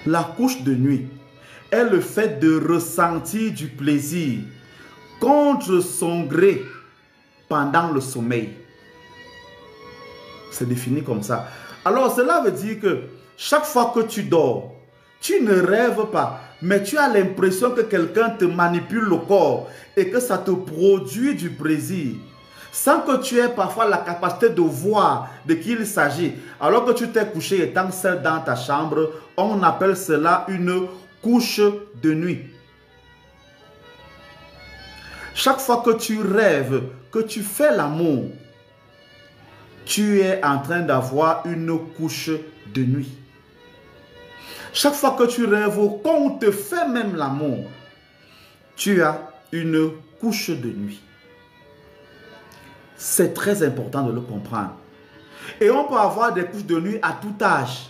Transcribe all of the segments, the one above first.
La couche de nuit est le fait de ressentir du plaisir contre son gré pendant le sommeil. C'est défini comme ça. Alors cela veut dire que chaque fois que tu dors, tu ne rêves pas, mais tu as l'impression que quelqu'un te manipule le corps et que ça te produit du plaisir, sans que tu aies parfois la capacité de voir de qui il s'agit. Alors que tu t'es couché étant seul dans ta chambre, on appelle cela une couche de nuit. Chaque fois que tu rêves, que tu fais l'amour, tu es en train d'avoir une couche de nuit. Chaque fois que tu rêves qu'on te fait même l'amour, tu as une couche de nuit. C'est très important de le comprendre. Et on peut avoir des couches de nuit à tout âge.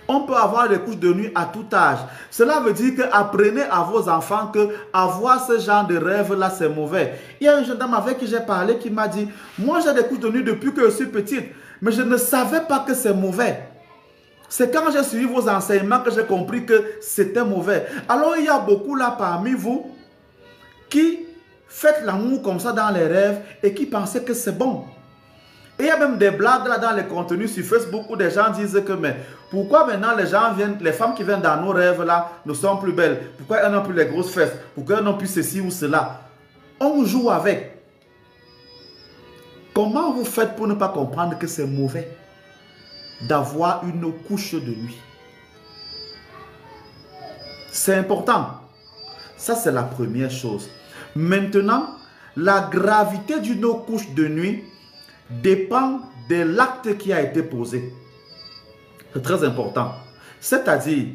On peut avoir des couches de nuit à tout âge. Cela veut dire que apprenez à vos enfants que avoir ce genre de rêve-là, c'est mauvais. Il y a une jeune dame avec qui j'ai parlé qui m'a dit, moi j'ai des couches de nuit depuis que je suis petite, mais je ne savais pas que c'est mauvais. C'est quand j'ai suivi vos enseignements que j'ai compris que c'était mauvais. Alors il y a beaucoup là parmi vous qui faites l'amour comme ça dans les rêves et qui pensaient que c'est bon. Et il y a même des blagues là dans les contenus sur Facebook où des gens disent que mais pourquoi maintenant les gens viennent, les femmes qui viennent dans nos rêves là ne sont plus belles? Pourquoi elles n'ont plus les grosses fesses? Pourquoi elles n'ont plus ceci ou cela? On joue avec. Comment vous faites pour ne pas comprendre que c'est mauvais d'avoir une couche de nuit? C'est important. Ça, c'est la première chose. Maintenant, la gravité d'une couche de nuit dépend de l'acte qui a été posé. C'est très important. C'est-à-dire,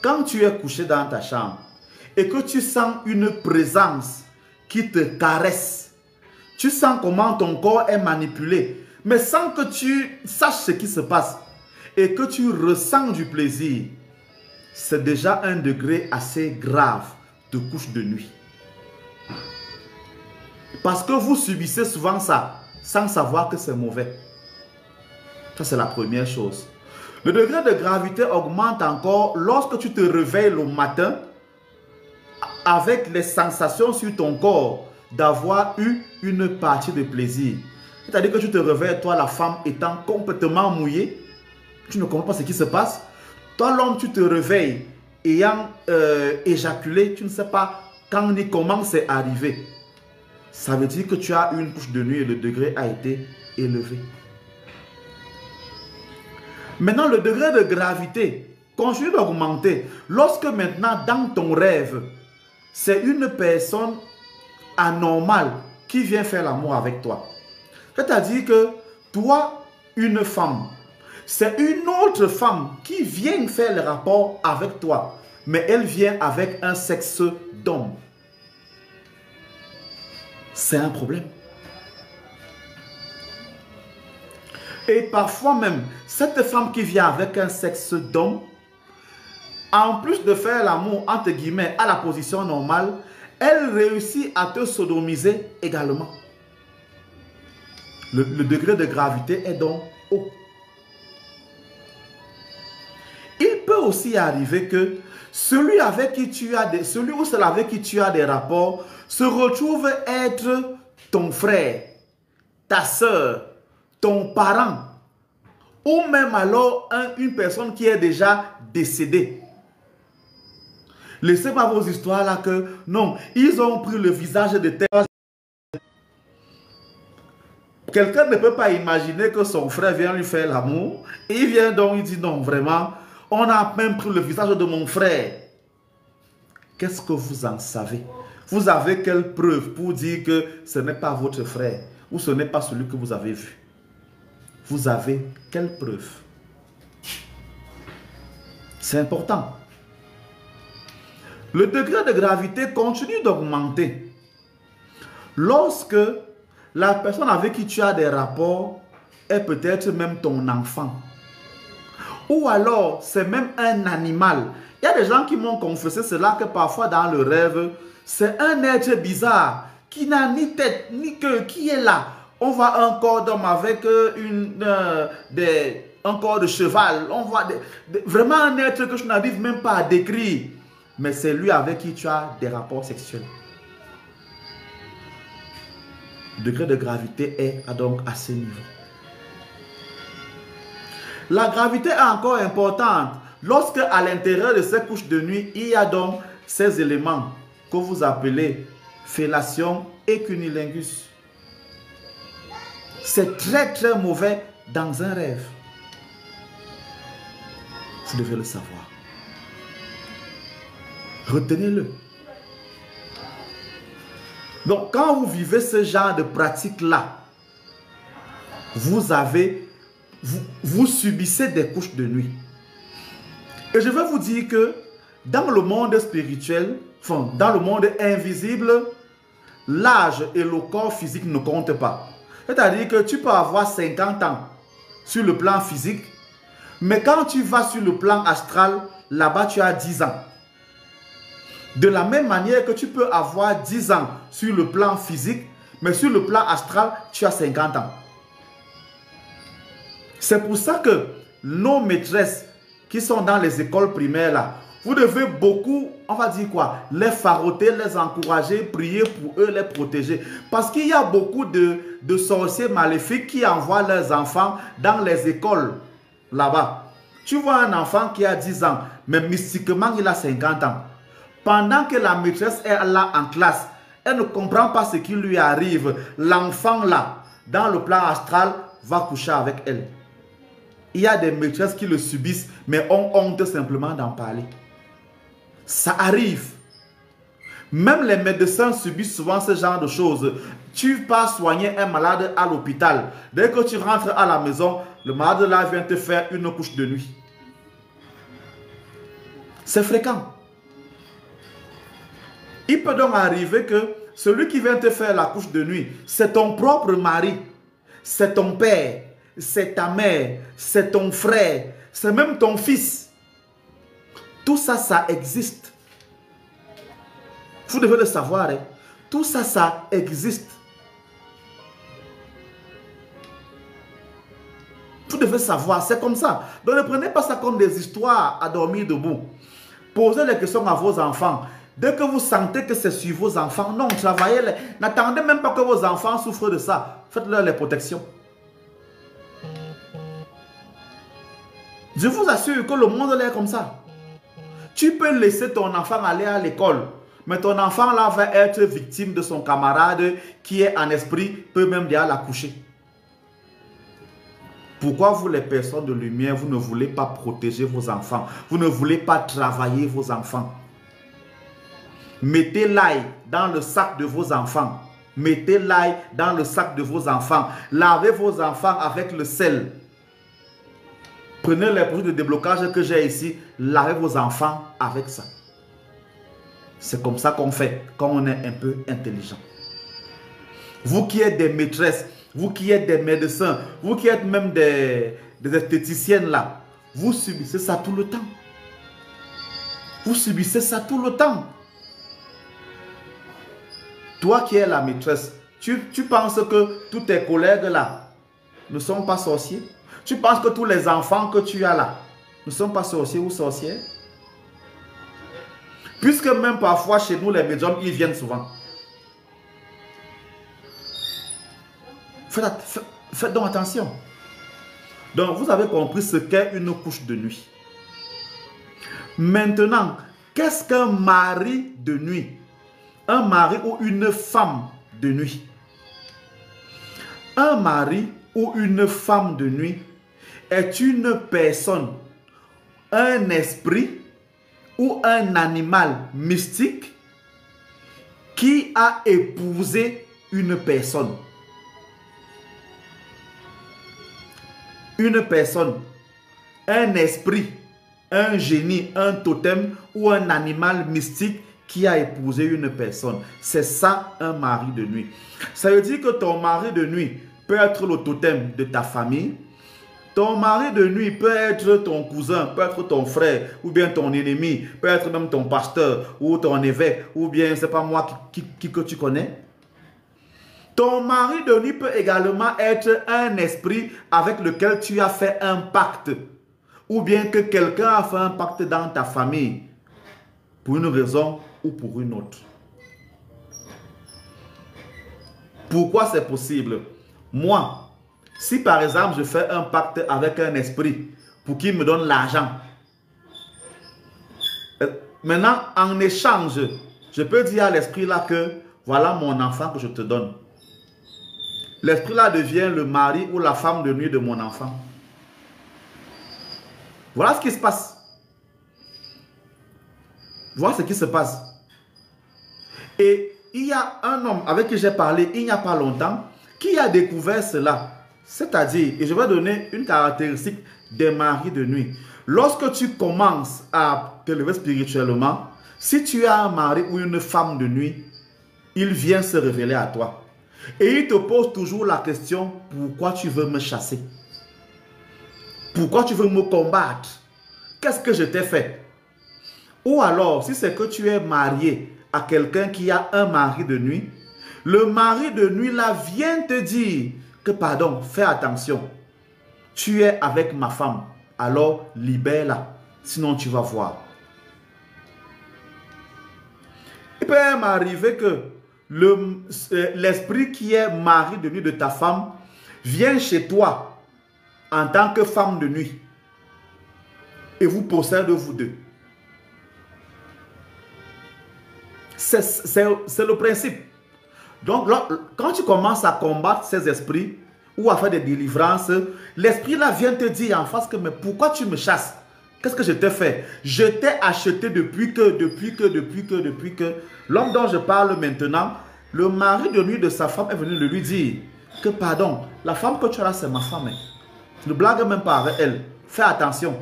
quand tu es couché dans ta chambre et que tu sens une présence qui te caresse, tu sens comment ton corps est manipulé, mais sans que tu saches ce qui se passe et que tu ressens du plaisir, c'est déjà un degré assez grave de couche de nuit. Parce que vous subissez souvent ça sans savoir que c'est mauvais. Ça, c'est la première chose. Le degré de gravité augmente encore lorsque tu te réveilles le matin avec les sensations sur ton corps d'avoir eu une partie de plaisir. C'est-à-dire que tu te réveilles, toi la femme étant complètement mouillée, tu ne comprends pas ce qui se passe. Toi l'homme, tu te réveilles ayant éjaculé, tu ne sais pas quand ni comment c'est arrivé. Ça veut dire que tu as eu une couche de nuit et le degré a été élevé. Maintenant, le degré de gravité continue d'augmenter. Lorsque maintenant, dans ton rêve, c'est une personne anormale qui vient faire l'amour avec toi. C'est-à-dire que toi, une femme, c'est une autre femme qui vient faire le rapport avec toi, mais elle vient avec un sexe d'homme. C'est un problème. Et parfois même, cette femme qui vient avec un sexe d'homme, en plus de faire l'amour, entre guillemets, à la position normale, elle réussit à te sodomiser également. Le degré de gravité est donc haut. Il peut aussi arriver que celui avec qui tu as celui ou celle avec qui tu as des rapports se retrouve être ton frère, ta soeur, ton parent, ou même alors une personne qui est déjà décédée. Laissez pas vos histoires là que non, ils ont pris le visage de terre. Quelqu'un ne peut pas imaginer que son frère vient lui faire l'amour. Il vient donc, il dit non, vraiment, on a même pris le visage de mon frère. Qu'est-ce que vous en savez? Vous avez quelle preuve pour dire que ce n'est pas votre frère ou ce n'est pas celui que vous avez vu? Vous avez quelle preuve? C'est important. Le degré de gravité continue d'augmenter. Lorsque la personne avec qui tu as des rapports est peut-être même ton enfant. Ou alors c'est même un animal. Il y a des gens qui m'ont confessé cela, que parfois dans le rêve, c'est un être bizarre qui n'a ni tête ni queue, qui est là. On voit un corps d'homme avec un corps de cheval, on voit vraiment un être que je n'arrive même pas à décrire. Mais c'est lui avec qui tu as des rapports sexuels. Le degré de gravité est donc à ce niveau. La gravité est encore importante lorsque à l'intérieur de ces couches de nuit, il y a donc ces éléments que vous appelez fellation et cunnilingus. C'est très très mauvais dans un rêve. Vous devez le savoir. Retenez-le. Donc, quand vous vivez ce genre de pratique-là, vous subissez des couches de nuit. Et je vais vous dire que dans le monde spirituel, enfin, dans le monde invisible, l'âge et le corps physique ne comptent pas. C'est-à-dire que tu peux avoir 50 ans sur le plan physique, mais quand tu vas sur le plan astral, là-bas tu as 10 ans. De la même manière que tu peux avoir 10 ans sur le plan physique, mais sur le plan astral, tu as 50 ans. C'est pour ça que nos maîtresses qui sont dans les écoles primaires là, vous devez beaucoup, on va dire quoi, les faroter, les encourager, prier pour eux, les protéger. Parce qu'il y a beaucoup de sorciers maléfiques qui envoient leurs enfants dans les écoles là-bas. Tu vois un enfant qui a 10 ans, mais mystiquement il a 50 ans. Pendant que la maîtresse est là en classe, elle ne comprend pas ce qui lui arrive. L'enfant là, dans le plan astral, va coucher avec elle. Il y a des maîtresses qui le subissent, mais ont honte simplement d'en parler. Ça arrive. Même les médecins subissent souvent ce genre de choses. Tu pars soigner un malade à l'hôpital. Dès que tu rentres à la maison, le malade là vient te faire une couche de nuit. C'est fréquent. Il peut donc arriver que celui qui vient te faire la couche de nuit, c'est ton propre mari, c'est ton père, c'est ta mère, c'est ton frère, c'est même ton fils. Tout ça, ça existe. Vous devez le savoir. Hein? Tout ça, ça existe. Vous devez savoir, c'est comme ça. Donc ne prenez pas ça comme des histoires à dormir debout. Posez les questions à vos enfants. Dès que vous sentez que c'est sur vos enfants, non, travaillez-les. N'attendez même pas que vos enfants souffrent de ça. Faites-leur les protections. Je vous assure que le monde est comme ça. Tu peux laisser ton enfant aller à l'école, mais ton enfant là va être victime de son camarade qui est en esprit, peut même déjà la coucher. Pourquoi vous, les personnes de lumière, vous ne voulez pas protéger vos enfants? Vous ne voulez pas travailler vos enfants? Mettez l'ail dans le sac de vos enfants. Mettez l'ail dans le sac de vos enfants. Lavez vos enfants avec le sel. Prenez les produits de déblocage que j'ai ici. Lavez vos enfants avec ça. C'est comme ça qu'on fait quand on est un peu intelligent. Vous qui êtes des maîtresses, vous qui êtes des médecins, vous qui êtes même des esthéticiennes là, vous subissez ça tout le temps. Vous subissez ça tout le temps. Toi qui es la maîtresse, tu penses que tous tes collègues là ne sont pas sorciers? Tu penses que tous les enfants que tu as là ne sont pas sorciers ou sorcières? Puisque même parfois chez nous les médiums, ils viennent souvent. Faites donc attention. Donc vous avez compris ce qu'est une couche de nuit. Maintenant, qu'est-ce qu'un mari de nuit? Un mari ou une femme de nuit. Un mari ou une femme de nuit est une personne, un esprit ou un animal mystique qui a épousé une personne. Une personne, un esprit, un génie, un totem ou un animal mystique qui a épousé une personne. C'est ça un mari de nuit. Ça veut dire que ton mari de nuit peut être le totem de ta famille. Ton mari de nuit peut être ton cousin, peut être ton frère, ou bien ton ennemi, peut être même ton pasteur, ou ton évêque, ou bien, c'est pas moi, qui que tu connais. Ton mari de nuit peut également être un esprit avec lequel tu as fait un pacte. Ou bien que quelqu'un a fait un pacte dans ta famille. Pour une raison ou pour une autre. Pourquoi c'est possible? Moi, si par exemple je fais un pacte avec un esprit pour qu'il me donne l'argent. Maintenant, en échange, je peux dire à l'esprit là que voilà mon enfant que je te donne. L'esprit là devient le mari ou la femme de nuit de mon enfant. Voilà ce qui se passe. Voilà ce qui se passe. Et il y a un homme avec qui j'ai parlé il n'y a pas longtemps qui a découvert cela. C'est-à-dire, et je vais donner une caractéristique des maris de nuit. Lorsque tu commences à te lever spirituellement, si tu as un mari ou une femme de nuit, il vient se révéler à toi. Et il te pose toujours la question, pourquoi tu veux me chasser? Pourquoi tu veux me combattre? Qu'est-ce que je t'ai fait? Ou alors, si c'est que tu es marié à quelqu'un qui a un mari de nuit, le mari de nuit là vient te dire que pardon, fais attention. Tu es avec ma femme, alors libère-la, sinon tu vas voir. Il peut même arriver que l'esprit qui est mari de nuit de ta femme vient chez toi en tant que femme de nuit et vous possède vous deux. C'est le principe. Donc, quand tu commences à combattre ces esprits ou à faire des délivrances, l'esprit là vient te dire en face que mais pourquoi tu me chasses? Qu'est-ce que je t'ai fait? Je t'ai acheté depuis que l'homme dont je parle maintenant, le mari de nuit de sa femme est venu de lui dire que pardon, la femme que tu as là c'est ma femme. Ne blague même pas avec elle. Fais attention.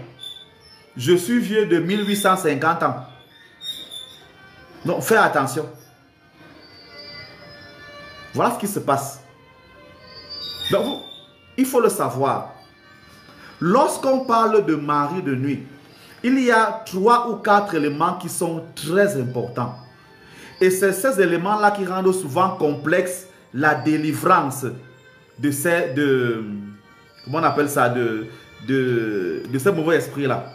Je suis vieux de 1850 ans. Donc fais attention. Voilà ce qui se passe. Donc, il faut le savoir. Lorsqu'on parle de mari de nuit, il y a 3 ou 4 éléments qui sont très importants. Et c'est ces éléments-là qui rendent souvent complexe la délivrance de ces, comment on appelle ça, de ces mauvais esprits-là.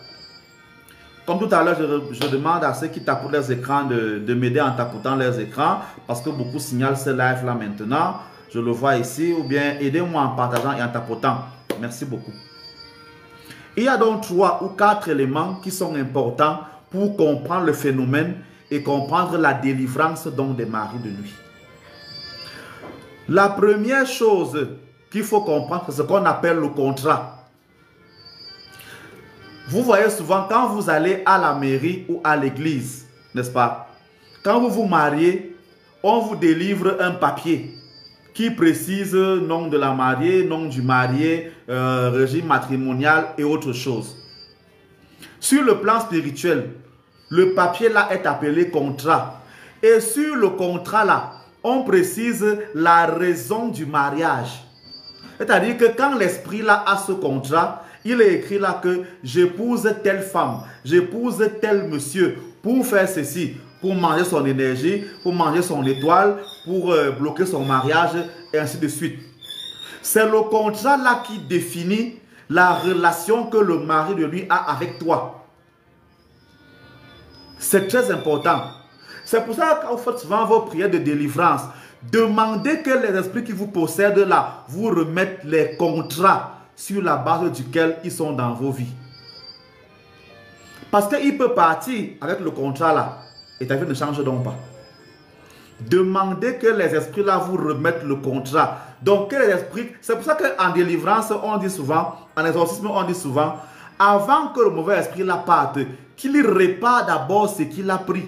Comme tout à l'heure, je demande à ceux qui tapotent leurs écrans de m'aider en tapotant leurs écrans, parce que beaucoup signalent ce live-là maintenant. Je le vois ici, ou bien aidez-moi en partageant et en tapotant. Merci beaucoup. Il y a donc 3 ou 4 éléments qui sont importants pour comprendre le phénomène et comprendre la délivrance donc des maris de nuit. La première chose qu'il faut comprendre, c'est ce qu'on appelle le contrat. Vous voyez souvent quand vous allez à la mairie ou à l'église, n'est-ce pas? Quand vous vous mariez, on vous délivre un papier qui précise nom de la mariée, nom du marié, régime matrimonial et autre chose. Sur le plan spirituel, le papier là est appelé contrat. Et sur le contrat là, on précise la raison du mariage. C'est-à-dire que quand l'esprit là a ce contrat, il est écrit là que j'épouse telle femme, j'épouse tel monsieur pour faire ceci, pour manger son énergie, pour manger son étoile, pour bloquer son mariage et ainsi de suite. C'est le contrat là qui définit la relation que le mari de lui a avec toi. C'est très important. C'est pour ça que quand vous faites souvent vos prières de délivrance, demandez que les esprits qui vous possèdent là vous remettent les contrats sur la base duquel ils sont dans vos vies. Parce qu'il peut partir avec le contrat là et ta vie ne change donc pas. Demandez que les esprits là vous remettent le contrat. Donc que les esprits, c'est pour ça qu'en délivrance on dit souvent, en exorcisme on dit souvent, avant que le mauvais esprit là parte, qu'il répare d'abord ce qu'il a pris,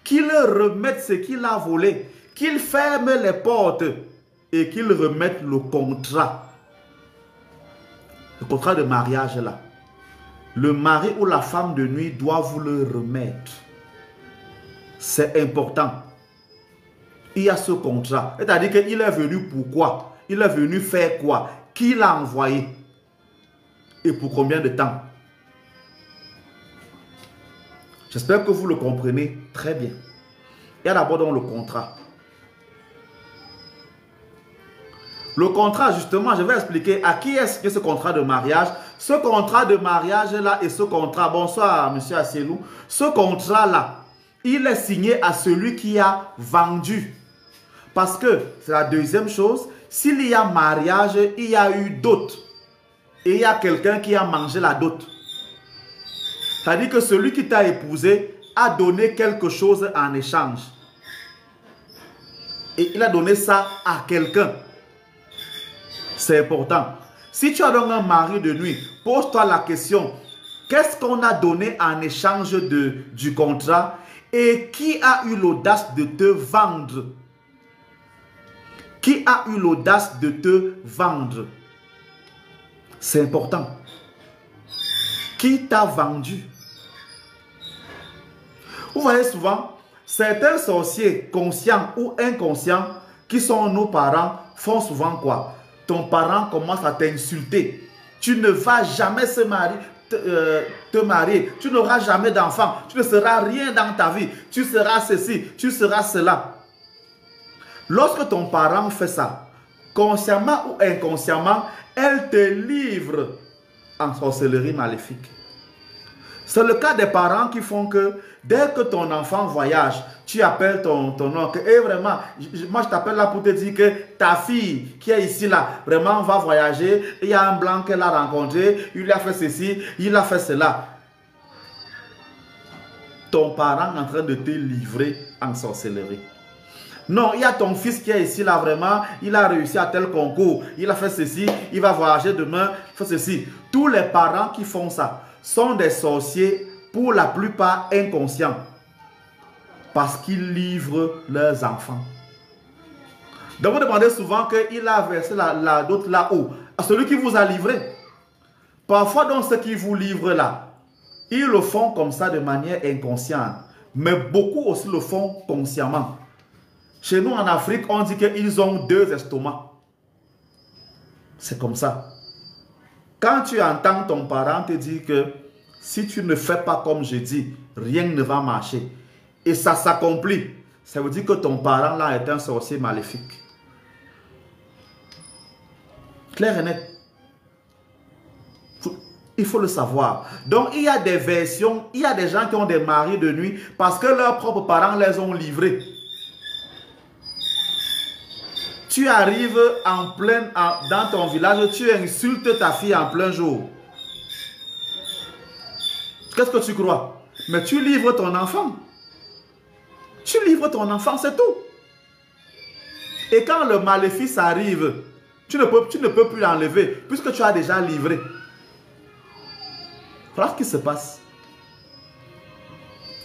qu'il remette ce qu'il a volé, qu'il ferme les portes et qu'il remette le contrat. Le contrat de mariage là. Le mari ou la femme de nuit doit vous le remettre. C'est important. Il y a ce contrat. C'est-à-dire qu'il est venu pourquoi? Il est venu faire quoi? Qui l'a envoyé? Et pour combien de temps? J'espère que vous le comprenez très bien. Il y a d'abord donc le contrat. Le contrat, justement, je vais expliquer à qui est-ce que ce contrat de mariage. Ce contrat de mariage-là et ce contrat, bonsoir, monsieur Asielou, ce contrat-là, il est signé à celui qui a vendu. Parce que, c'est la deuxième chose, s'il y a mariage, il y a eu dot. Et il y a quelqu'un qui a mangé la dot. C'est-à-dire que celui qui t'a épousé a donné quelque chose en échange. Et il a donné ça à quelqu'un. C'est important. Si tu as donc un mari de nuit, pose-toi la question, qu'est-ce qu'on a donné en échange du contrat et qui a eu l'audace de te vendre? Qui a eu l'audace de te vendre? C'est important. Qui t'a vendu? Vous voyez souvent, certains sorciers conscients ou inconscients qui sont nos parents font souvent quoi? Ton parent commence à t'insulter. Tu ne vas jamais te marier. Tu n'auras jamais d'enfant. Tu ne seras rien dans ta vie. Tu seras ceci, tu seras cela. Lorsque ton parent fait ça, consciemment ou inconsciemment, elle te livre en sorcellerie maléfique. C'est le cas des parents qui font que dès que ton enfant voyage, tu appelles ton oncle. Et vraiment, moi je t'appelle là pour te dire que ta fille qui est ici là, vraiment va voyager. Il y a un blanc qu'elle a rencontré, il a fait ceci, il a fait cela. Ton parent est en train de te livrer en sorcellerie. Non, il y a ton fils qui est ici là vraiment, il a réussi à tel concours, il a fait ceci, il va voyager demain, il fait ceci. Tous les parents qui font ça sont des sorciers pour la plupart inconscients parce qu'ils livrent leurs enfants. Donc vous demandez souvent qu'il a versé la dot là-haut, à celui qui vous a livré. Parfois donc ceux qui vous livrent là, ils le font comme ça de manière inconsciente, mais beaucoup aussi le font consciemment. Chez nous en Afrique, on dit qu'ils ont 2 estomacs. C'est comme ça. Quand tu entends ton parent te dire que si tu ne fais pas comme je dis, rien ne va marcher. Et ça s'accomplit. Ça veut dire que ton parent là est un sorcier maléfique. Clair et net. Il faut le savoir. Donc il y a des versions, il y a des gens qui ont des maris de nuit parce que leurs propres parents les ont livrés. Tu arrives dans ton village, tu insultes ta fille en plein jour. Qu'est-ce que tu crois? Mais tu livres ton enfant. Tu livres ton enfant, c'est tout. Et quand le maléfice arrive, tu ne peux plus l'enlever puisque tu as déjà livré. Voilà ce qui se passe.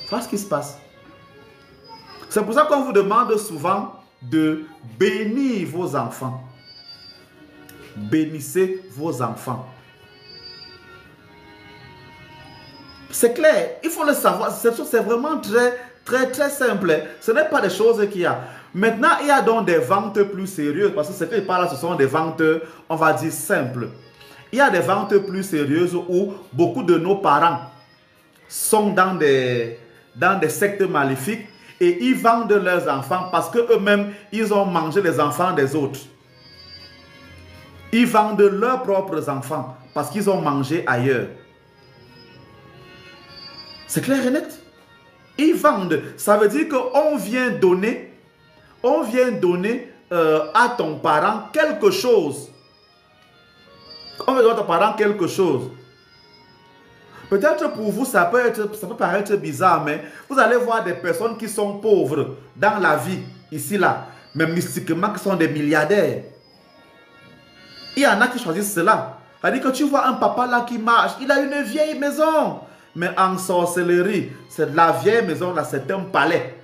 Voilà ce qui se passe. C'est pour ça qu'on vous demande souvent de bénir vos enfants. Bénissez vos enfants. C'est clair, il faut le savoir. C'est vraiment très simple. Ce n'est pas des choses qu'il y a. Maintenant, il y a donc des ventes plus sérieuses. Parce que ce que je parle là, ce sont des ventes, on va dire, simples. Il y a des ventes plus sérieuses où beaucoup de nos parents sont dans des sectes maléfiques. Et ils vendent leurs enfants parce qu'eux-mêmes, ils ont mangé les enfants des autres. Ils vendent leurs propres enfants parce qu'ils ont mangé ailleurs. C'est clair et net. Ils vendent. Ça veut dire qu'on vient donner à ton parent quelque chose. On veut donner à ton parent quelque chose. Peut-être pour vous, ça peut paraître bizarre, mais vous allez voir des personnes qui sont pauvres dans la vie, ici, là, mais mystiquement, qui sont des milliardaires. Il y en a qui choisissent cela. C'est-à-dire que tu vois un papa là qui marche, il a une vieille maison, mais en sorcellerie, c'est la vieille maison là, c'est un palais.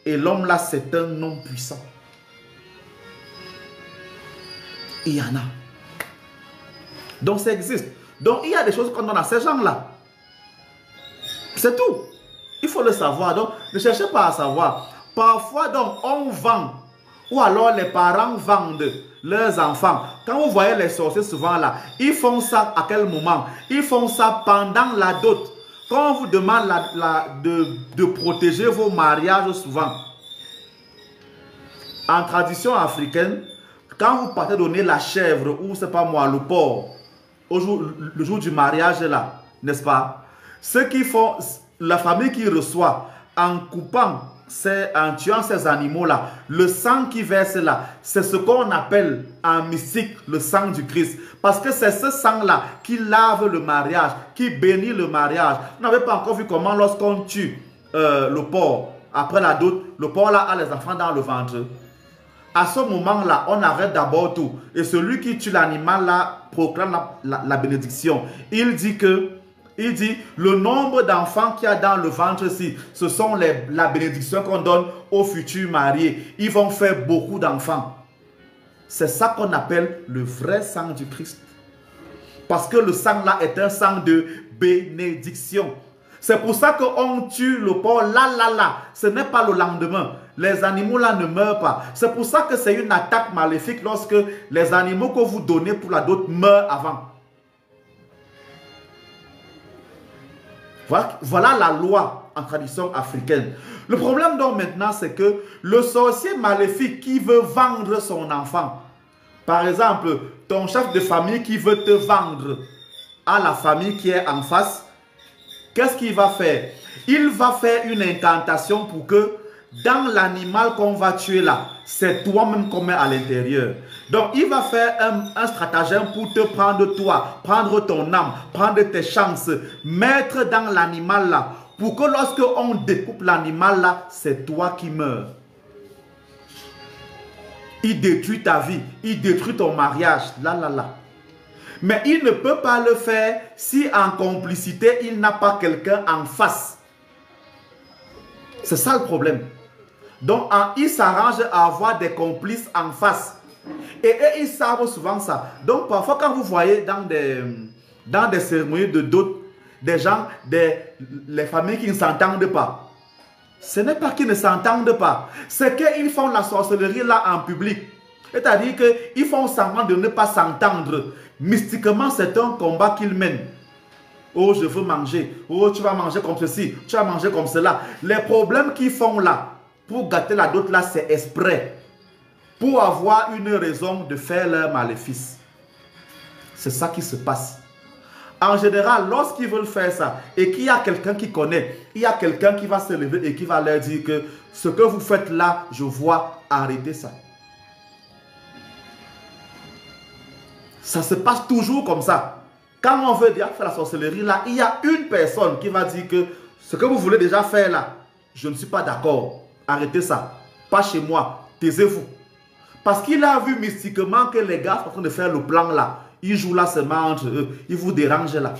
Et l'homme là, c'est un homme puissant. Il y en a. Donc ça existe. Donc il y a des choses qu'on donne à ces gens-là. C'est tout. Il faut le savoir. Donc, ne cherchez pas à savoir. Parfois, donc, on vend. Ou alors, les parents vendent leurs enfants. Quand vous voyez les sorciers souvent là, ils font ça à quel moment? Ils font ça pendant la dot. Quand on vous demande de protéger vos mariages souvent. En tradition africaine, Quand vous partez donner la chèvre ou c'est pas moi, le porc, le jour du mariage là, n'est-ce pas? Ceux qui font, la famille qui reçoit, en coupant, en tuant ces animaux-là, le sang qui verse là, c'est ce qu'on appelle en mystique le sang du Christ. Parce que c'est ce sang-là qui lave le mariage, qui bénit le mariage. Vous n'avez pas encore vu comment lorsqu'on tue le porc, après la dot, le porc là a les enfants dans le ventre. À ce moment-là, on arrête d'abord tout. Et celui qui tue l'animal là proclame la bénédiction. Il dit, le nombre d'enfants qu'il y a dans le ventre-ci, ce sont la bénédiction qu'on donne aux futurs mariés. Ils vont faire beaucoup d'enfants. C'est ça qu'on appelle le vrai sang du Christ. Parce que le sang là est un sang de bénédiction. C'est pour ça qu'on tue le porc là. Ce n'est pas le lendemain. Les animaux là ne meurent pas. C'est pour ça que c'est une attaque maléfique lorsque les animaux que vous donnez pour la dot meurent avant. Voilà la loi en tradition africaine. Le problème donc maintenant, c'est que le sorcier maléfique qui veut vendre son enfant, par exemple, ton chef de famille qui veut te vendre à la famille qui est en face, qu'est-ce qu'il va faire? Il va faire une incantation pour que dans l'animal qu'on va tuer là, c'est toi-même qu'on met à l'intérieur. Donc, il va faire un stratagème pour te prendre toi, prendre ton âme, prendre tes chances, mettre dans l'animal là, pour que lorsque on découpe l'animal là, c'est toi qui meurs. Il détruit ta vie, il détruit ton mariage, là. Mais il ne peut pas le faire si en complicité, il n'a pas quelqu'un en face. C'est ça le problème. Donc, il s'arrange à avoir des complices en face. Et eux, ils savent souvent ça. Donc, parfois, quand vous voyez dans des cérémonies de dot, des gens, les familles qui ne s'entendent pas, ce n'est pas qu'ils ne s'entendent pas. C'est qu'ils font la sorcellerie là en public. C'est-à-dire qu'ils font semblant de ne pas s'entendre. Mystiquement, c'est un combat qu'ils mènent. Oh, je veux manger. Oh, tu vas manger comme ceci. Tu vas manger comme cela. Les problèmes qu'ils font là, pour gâter la dot là, c'est exprès. Pour avoir une raison de faire leur maléfice. C'est ça qui se passe. En général, lorsqu'ils veulent faire ça, et qu'il y a quelqu'un qui connaît, il y a quelqu'un qui va se lever et qui va leur dire que ce que vous faites là, je vois, arrêtez ça. Ça se passe toujours comme ça. Quand on veut déjà faire la sorcellerie là, il y a une personne qui va dire que ce que vous voulez déjà faire là, je ne suis pas d'accord. Arrêtez ça. Pas chez moi. Taisez-vous. Parce qu'il a vu mystiquement que les gars sont en train de faire le plan là. Ils jouent là seulement entre eux. Ils vous dérangent là.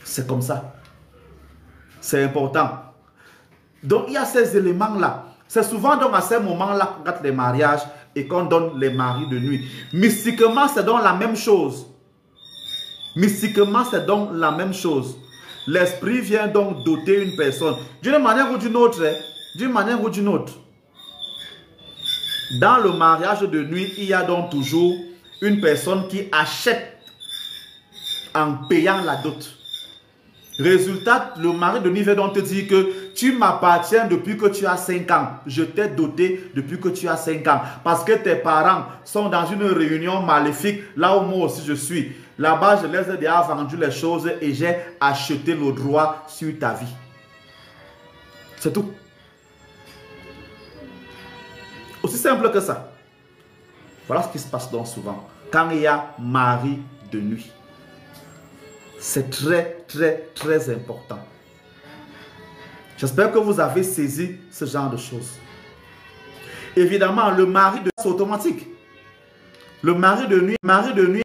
C'est comme ça. C'est important. Donc il y a ces éléments là. C'est souvent donc à ces moments là qu'on gâte les mariages et qu'on donne les maris de nuit. Mystiquement, c'est donc la même chose. Mystiquement, c'est donc la même chose. L'esprit vient donc doter une personne. D'une manière ou d'une autre. D'une manière ou d'une autre. Dans le mariage de nuit, il y a donc toujours une personne qui achète en payant la dot. Résultat, le mari de nuit va donc te dire que tu m'appartiens depuis que tu as 5 ans. Je t'ai doté depuis que tu as 5 ans. Parce que tes parents sont dans une réunion maléfique, là où moi aussi je suis. Là-bas, je les ai déjà vendu les choses et j'ai acheté le droit sur ta vie. C'est tout. Aussi simple que ça. Voilà ce qui se passe donc souvent. Quand il y a mari de nuit. C'est très, très, très important. J'espère que vous avez saisi ce genre de choses. Évidemment, le mari de nuit, c'est automatique. Le mari de nuit,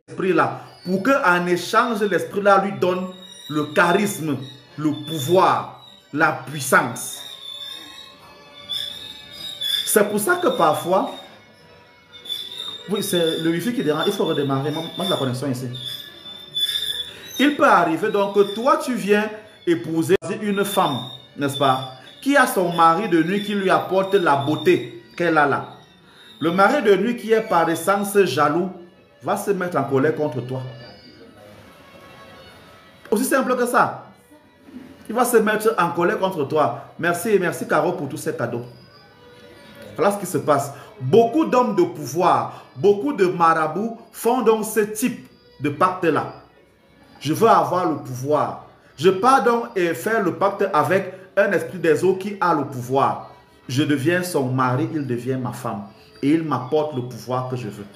l'esprit là, pour qu'en échange, l'esprit là lui donne le charisme, le pouvoir, la puissance. C'est pour ça que parfois, oui, c'est le wifi qui dérange, il faut redémarrer, manque la connexion ici. Il peut arriver donc que toi tu viens épouser une femme, n'est-ce pas, qui a son mari de nuit qui lui apporte la beauté qu'elle a là. Le mari de nuit qui est par essence jaloux va se mettre en colère contre toi. Aussi simple que ça. Il va se mettre en colère contre toi. Merci, merci Caro pour tous ces cadeaux. Voilà ce qui se passe. Beaucoup d'hommes de pouvoir, beaucoup de marabouts font donc ce type de pacte-là. Je veux avoir le pouvoir. Je pars donc et faire le pacte avec un esprit des eaux qui a le pouvoir. Je deviens son mari, il devient ma femme. Et il m'apporte le pouvoir que je veux.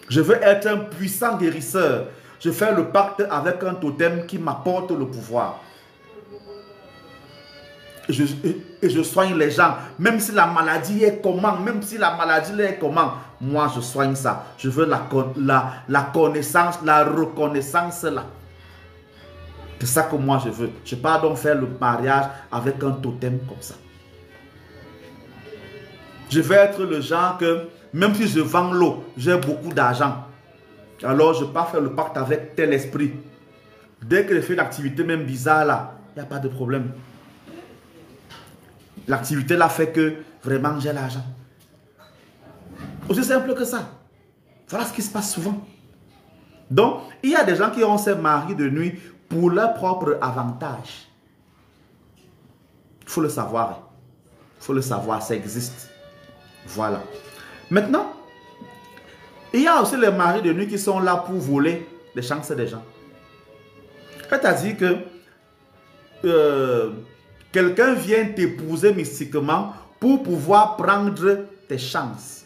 Je veux être un puissant guérisseur. Je fais le pacte avec un totem qui m'apporte le pouvoir. Et je soigne les gens. Même si la maladie est comment, même si la maladie est comment, moi je soigne ça. Je veux la connaissance, la reconnaissance là. C'est ça que moi je veux. Je ne vais pas donc faire le mariage avec un totem comme ça. Je vais être le genre que, même si je vends l'eau, j'ai beaucoup d'argent. Alors je ne vais pas faire le pacte avec tel esprit. Dès que je fais une activité même bizarre là, il n'y a pas de problème. L'activité là fait que vraiment j'ai l'argent. Aussi simple que ça. Voilà ce qui se passe souvent. Donc, il y a des gens qui ont ces maris de nuit pour leur propre avantage. Il faut le savoir. Il faut le savoir, ça existe. Voilà. Maintenant, il y a aussi les maris de nuit qui sont là pour voler les chances des gens. C'est-à-dire que quelqu'un vient t'épouser mystiquement pour pouvoir prendre tes chances.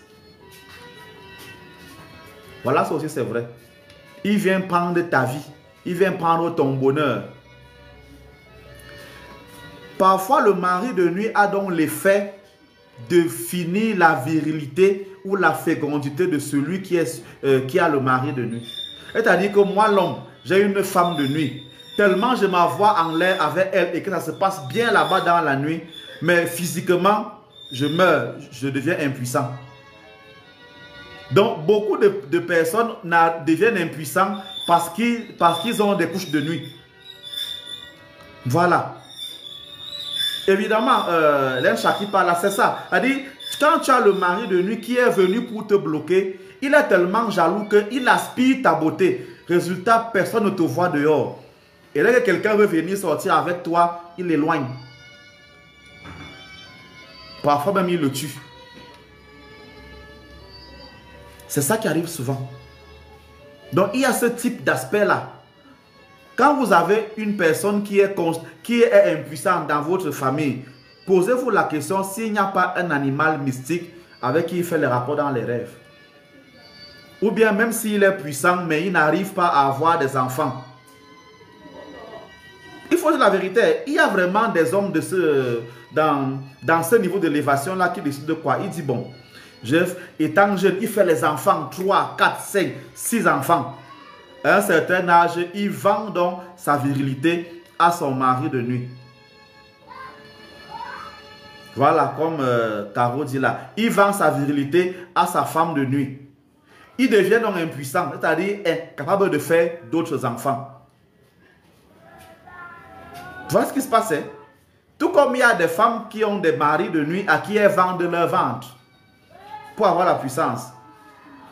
Voilà, ça aussi c'est vrai. Il vient prendre ta vie. Il vient prendre ton bonheur. Parfois, le mari de nuit a donc l'effet de finir la virilité ou la fécondité de celui qui a le mari de nuit. C'est-à-dire que moi, l'homme, j'ai une femme de nuit. Tellement je m'envoie en l'air avec elle et que ça se passe bien là-bas dans la nuit, mais physiquement, je meurs, je deviens impuissant. Donc, beaucoup de personnes deviennent impuissants parce qu'ils ont des couches de nuit. Voilà. Évidemment, l'Enchaki parle, c'est ça. C'est-à-dire, quand tu as le mari de nuit qui est venu pour te bloquer, il est tellement jaloux qu'il aspire ta beauté. Résultat, personne ne te voit dehors. Et là que quelqu'un veut venir sortir avec toi, il l'éloigne. Parfois même, il le tue. C'est ça qui arrive souvent. Donc, il y a ce type d'aspect-là. Quand vous avez une personne qui est impuissante dans votre famille, posez-vous la question s'il n'y a pas un animal mystique avec qui il fait les rapports dans les rêves. Ou bien même s'il est puissant, mais il n'arrive pas à avoir des enfants. Il faut dire la vérité, il y a vraiment des hommes dans ce niveau d'élévation-là qui décident de quoi? Il dit, bon, étant jeune, il fait les enfants, 3, 4, 5, 6 enfants. À un certain âge, il vend donc sa virilité à son mari de nuit. Voilà, comme Caro dit là, il vend sa virilité à sa femme de nuit. Il devient donc impuissant, c'est-à-dire incapable de faire d'autres enfants. Voilà ce qui se passait. Tout comme il y a des femmes qui ont des maris de nuit à qui elles vendent leur ventre pour avoir la puissance.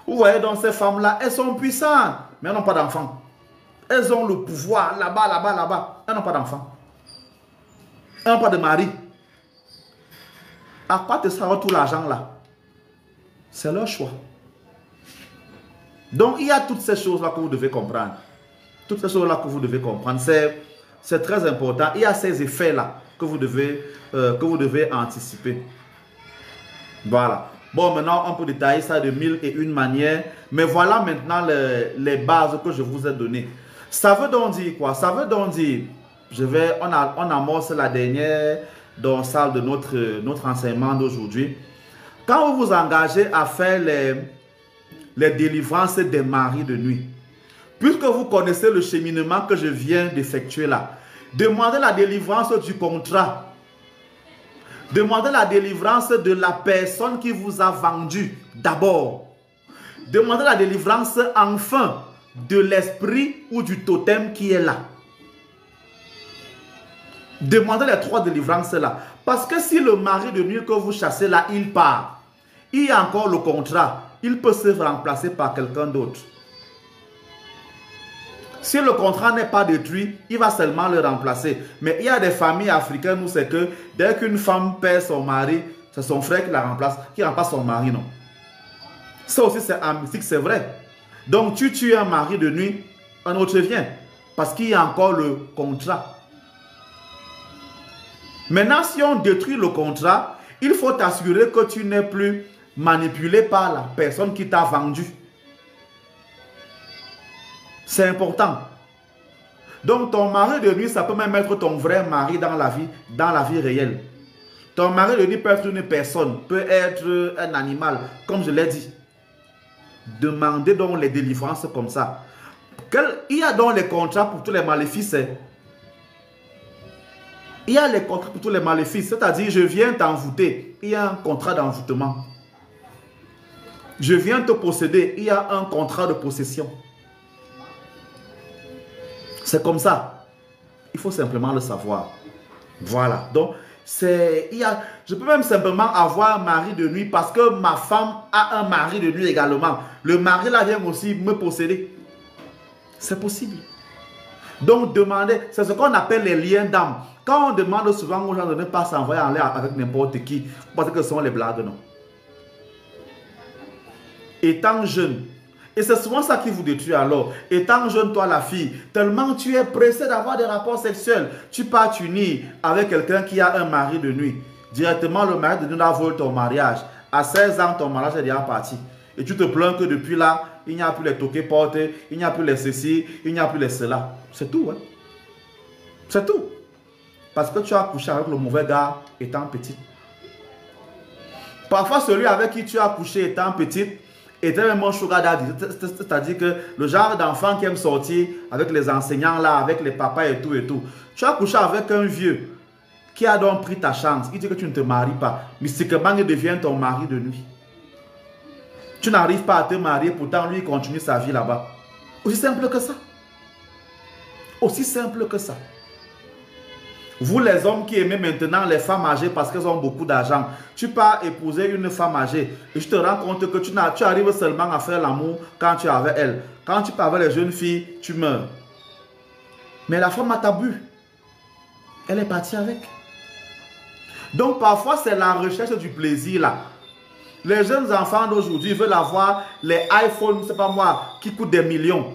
Vous voyez donc ces femmes-là, elles sont puissantes, mais elles n'ont pas d'enfants. Elles ont le pouvoir là-bas, là-bas, là-bas. Elles n'ont pas d'enfants. Elles n'ont pas de mari. À part de savoir tout l'argent là, c'est leur choix. Donc il y a toutes ces choses-là que vous devez comprendre. Toutes ces choses-là que vous devez comprendre. C'est très important. Il y a ces effets-là que vous devez anticiper. Voilà. Bon, maintenant, on peut détailler ça de 1001 manières. Mais voilà maintenant les bases que je vous ai données. Ça veut donc dire quoi? Ça veut donc dire, on amorce la dernière salle de notre enseignement d'aujourd'hui. Quand vous vous engagez à faire les délivrances des maris de nuit, puisque vous connaissez le cheminement que je viens d'effectuer là, demandez la délivrance du contrat. Demandez la délivrance de la personne qui vous a vendu d'abord. Demandez la délivrance enfin de l'esprit ou du totem qui est là. Demandez les 3 délivrances là. Parce que si le mari de nuit que vous chassez là, il part, il y a encore le contrat, il peut se remplacer par quelqu'un d'autre. Si le contrat n'est pas détruit, il va seulement le remplacer. Mais il y a des familles africaines où c'est que dès qu'une femme perd son mari, c'est son frère qui remplace son mari, non. Ça aussi, c'est en mystique, c'est vrai. Donc, tu tues un mari de nuit, un autre vient. Parce qu'il y a encore le contrat. Maintenant, si on détruit le contrat, il faut t'assurer que tu n'es plus manipulé par la personne qui t'a vendu. C'est important. Donc, ton mari de nuit, ça peut même être ton vrai mari dans la vie réelle. Ton mari de nuit peut être une personne, peut être un animal, comme je l'ai dit. Demandez donc les délivrances comme ça. Il y a donc les contrats pour tous les maléfices. Il y a les contrats pour tous les maléfices. C'est-à-dire, je viens t'envoûter. Il y a un contrat d'envoûtement. Je viens te posséder. Il y a un contrat de possession. C'est comme ça. Il faut simplement le savoir. Voilà. Donc, je peux même simplement avoir un mari de nuit parce que ma femme a un mari de nuit également. Le mari là vient aussi me posséder. C'est possible. Donc, demandez, c'est ce qu'on appelle les liens d'âme. Quand on demande souvent aux gens de ne pas s'envoyer en l'air avec n'importe qui, parce que ce sont les blagues, non. Étant jeune, et c'est souvent ça qui vous détruit alors. Étant jeune, toi la fille, tellement tu es pressé d'avoir des rapports sexuels, tu pars t'unir avec quelqu'un qui a un mari de nuit. Directement, le mari de nuit a volé ton mariage. À 16 ans, ton mariage est déjà parti. Et tu te plains que depuis là, il n'y a plus les toqués portes, il n'y a plus les ceci, il n'y a plus les cela. C'est tout, hein. C'est tout. Parce que tu as couché avec le mauvais gars étant petite. Parfois, celui avec qui tu as couché étant petite était même un sugar daddy. C'est-à-dire que le genre d'enfant qui aime sortir avec les enseignants là, avec les papas et tout et tout. Tu as couché avec un vieux qui a donc pris ta chance. Il dit que tu ne te maries pas. Mystiquement, il devient ton mari de nuit. Tu n'arrives pas à te marier, pourtant lui il continue sa vie là-bas. Aussi simple que ça. Aussi simple que ça. Vous les hommes qui aimez maintenant les femmes âgées parce qu'elles ont beaucoup d'argent, tu pars épouser une femme âgée et je te rends compte que tu arrives seulement à faire l'amour quand tu es avec elle. Quand tu pars avec les jeunes filles, tu meurs. Mais la femme a tabou. Elle est partie avec. Donc parfois c'est la recherche du plaisir là. Les jeunes enfants d'aujourd'hui veulent avoir les iPhones, c'est pas moi, qui coûtent des millions.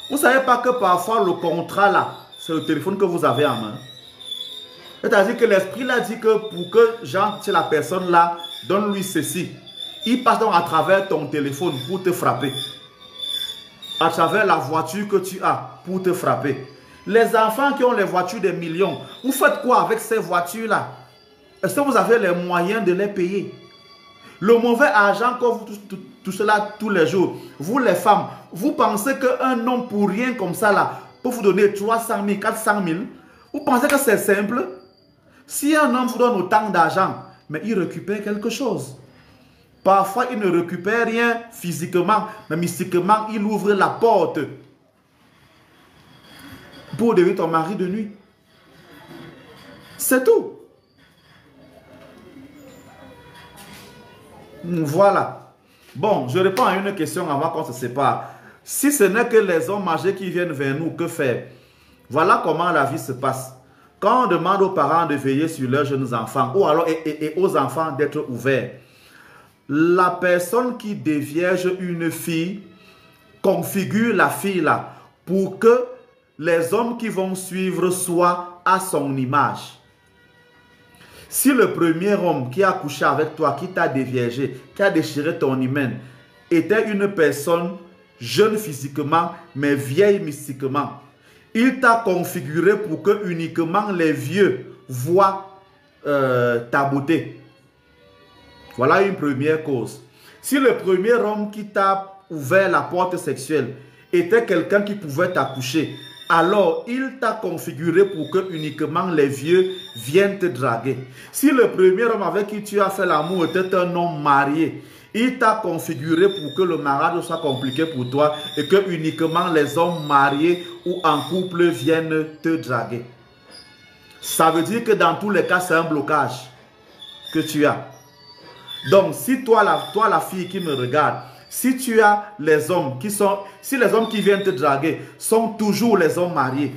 Vous ne savez pas que parfois le contrat là, c'est le téléphone que vous avez en main. C'est-à-dire que l'esprit là dit que pour que Jean, c'est la personne là, donne-lui ceci. Il passe donc à travers ton téléphone pour te frapper. À travers la voiture que tu as pour te frapper. Les enfants qui ont les voitures des millions, vous faites quoi avec ces voitures là? Est-ce que vous avez les moyens de les payer? Le mauvais argent que vous touchez là tous les jours, vous les femmes, vous pensez qu'un homme pour rien comme ça là, peut vous donner 300 000, 400 000, vous pensez que c'est simple? Si un homme vous donne autant d'argent, mais il récupère quelque chose. Parfois, il ne récupère rien physiquement, mais mystiquement, il ouvre la porte pour devenir ton mari de nuit. C'est tout. Voilà. Bon, je réponds à une question avant qu'on se sépare. Si ce n'est que les hommes âgés qui viennent vers nous, que faire? Voilà comment la vie se passe. Quand on demande aux parents de veiller sur leurs jeunes enfants, ou alors et aux enfants d'être ouverts, la personne qui dévierge une fille configure la fille là pour que les hommes qui vont suivre soient à son image. Si le premier homme qui a couché avec toi, qui t'a déviergé, qui a déchiré ton hymen, était une personne jeune physiquement, mais vieille mystiquement, il t'a configuré pour que uniquement les vieux voient ta beauté. Voilà une première cause. Si le premier homme qui t'a ouvert la porte sexuelle était quelqu'un qui pouvait t'accoucher, alors il t'a configuré pour que uniquement les vieux viennent te draguer. Si le premier homme avec qui tu as fait l'amour était un homme marié, il t'a configuré pour que le mariage soit compliqué pour toi et que uniquement les hommes mariés ou en couple viennent te draguer. Ça veut dire que dans tous les cas, c'est un blocage que tu as. Donc, si toi la fille qui me regarde, si tu as les hommes qui sont, si les hommes qui viennent te draguer sont toujours les hommes mariés,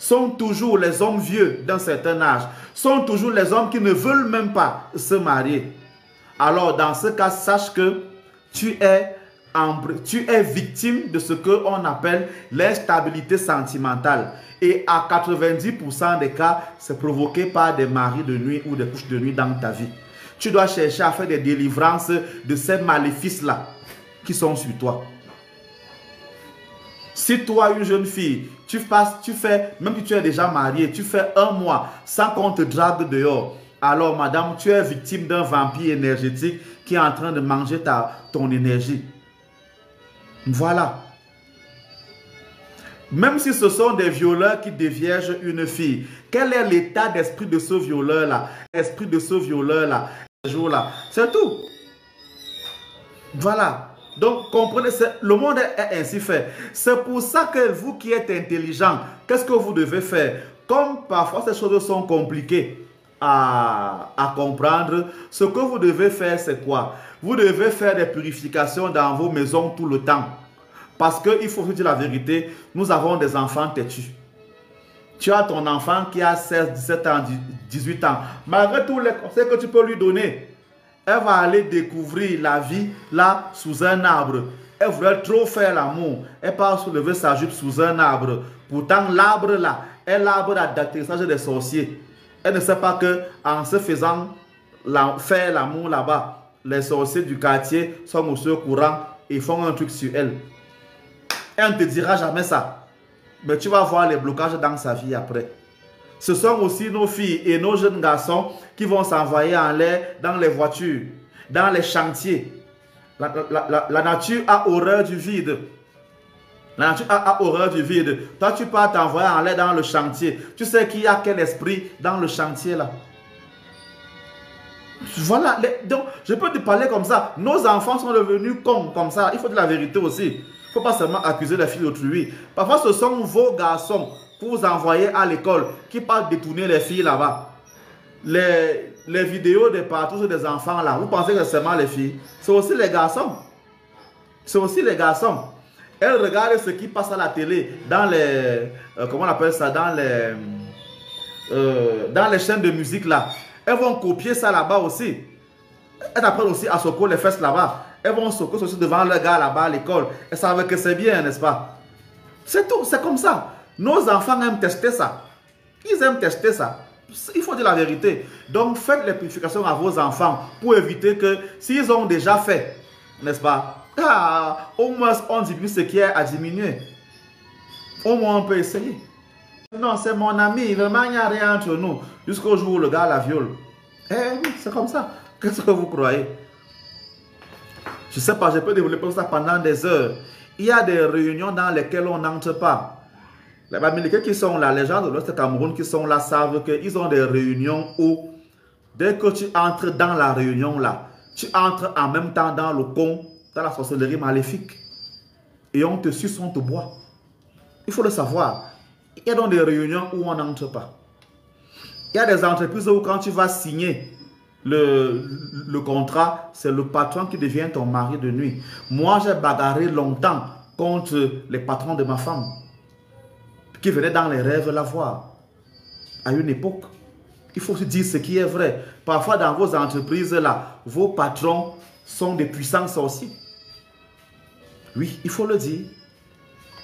sont toujours les hommes vieux d'un certain âge, sont toujours les hommes qui ne veulent même pas se marier. Alors dans ce cas, sache que tu es victime de ce qu'on appelle l'instabilité sentimentale. Et à 90% des cas, c'est provoqué par des maris de nuit ou des couches de nuit dans ta vie. Tu dois chercher à faire des délivrances de ces maléfices-là qui sont sur toi. Si toi, une jeune fille, tu fais, même si tu es déjà marié, tu fais un mois sans qu'on te drague dehors, alors madame, tu es victime d'un vampire énergétique qui est en train de manger ton énergie. Voilà. Même si ce sont des violeurs qui déviergent une fille, quel est l'état d'esprit de ce violeur-là? L'esprit de ce violeur-là, ce jour-là, c'est tout. Voilà. Donc, comprenez, le monde est ainsi fait. C'est pour ça que vous qui êtes intelligent, qu'est-ce que vous devez faire? Comme parfois ces choses sont compliquées à comprendre, ce que vous devez faire, c'est quoi? Vous devez faire des purifications dans vos maisons tout le temps. Parce qu'il faut vous dire la vérité, nous avons des enfants têtus. Tu as ton enfant qui a 16, 17 ans, 18 ans. Malgré tous les conseils que tu peux lui donner, elle va aller découvrir la vie là sous un arbre. Elle voudrait trop faire l'amour. Elle part soulever sa jupe sous un arbre. Pourtant, l'arbre là est l'arbre d'atterrissage des sorciers. Elle ne sait pas qu'en se faisant faire l'amour là-bas, les sorciers du quartier sont aussi au courant et font un truc sur elle. Elle ne te dira jamais ça. Mais tu vas voir les blocages dans sa vie après. Ce sont aussi nos filles et nos jeunes garçons qui vont s'envoyer en l'air dans les voitures, dans les chantiers. La nature a horreur du vide. La nature a horreur du vide. Toi, tu peux t'envoyer en l'air dans le chantier. Tu sais qu'il y a quel esprit dans le chantier là. Voilà. Donc, je peux te parler comme ça. Nos enfants sont devenus cons comme ça. Il faut dire la vérité aussi. Il ne faut pas seulement accuser les filles d'autrui. Parfois, ce sont vos garçons que vous envoyez à l'école qui partent détourner les filles là-bas. Les vidéos de partout des enfants là, vous pensez que c'est seulement les filles? C'est aussi les garçons. C'est aussi les garçons. Elles regardent ce qui passe à la télé, dans les... comment on appelle ça? Dans les chaînes de musique là. Elles vont copier ça là-bas aussi. Elles apprennent aussi à secouer les fesses là-bas. Elles vont secouer aussi devant le gars là-bas à l'école. Elles savent que c'est bien, n'est-ce pas? C'est tout, c'est comme ça. Nos enfants aiment tester ça. Ils aiment tester ça. Il faut dire la vérité. Donc, faites les purifications à vos enfants pour éviter que, s'ils ont déjà fait, n'est-ce pas? Au moins, on diminue ce qui est à diminuer. Au moins, on peut essayer. Non, c'est mon ami. Vraiment, il n'y a rien entre nous. Jusqu'au jour où le gars la viole. Eh oui, c'est comme ça. Qu'est-ce que vous croyez? Je ne sais pas, je peux développer ça pendant des heures. Il y a des réunions dans lesquelles on n'entre pas. Les Américains qui sont là, les gens de l'Ouest Cameroun qui sont là savent qu'ils ont des réunions où, dès que tu entres dans la réunion là, tu entres en même temps dans le con, dans la sorcellerie maléfique. Et on te suce, on te boit. Il faut le savoir. Il y a donc des réunions où on n'entre pas. Il y a des entreprises où quand tu vas signer le contrat, c'est le patron qui devient ton mari de nuit. Moi, j'ai bagarré longtemps contre les patrons de ma femme qui venaient dans les rêves la voir. À une époque, il faut se dire ce qui est vrai. Parfois, dans vos entreprises, là, vos patrons sont des puissants sorciers. Oui, il faut le dire.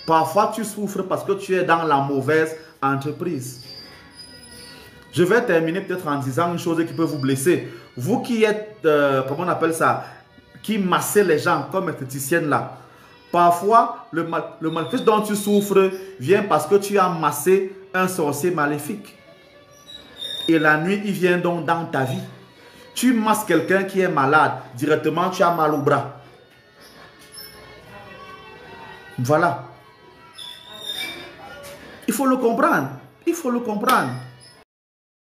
Parfois, tu souffres parce que tu es dans la mauvaise entreprise. Je vais terminer peut-être en disant une chose qui peut vous blesser. Vous qui êtes, comment on appelle ça, qui massez les gens comme esthéticienne là. Parfois, le maléfice dont tu souffres vient parce que tu as massé un sorcier maléfique. Et la nuit, il vient donc dans ta vie. Tu masses quelqu'un qui est malade. Directement, tu as mal au bras. Voilà. Il faut le comprendre. Il faut le comprendre.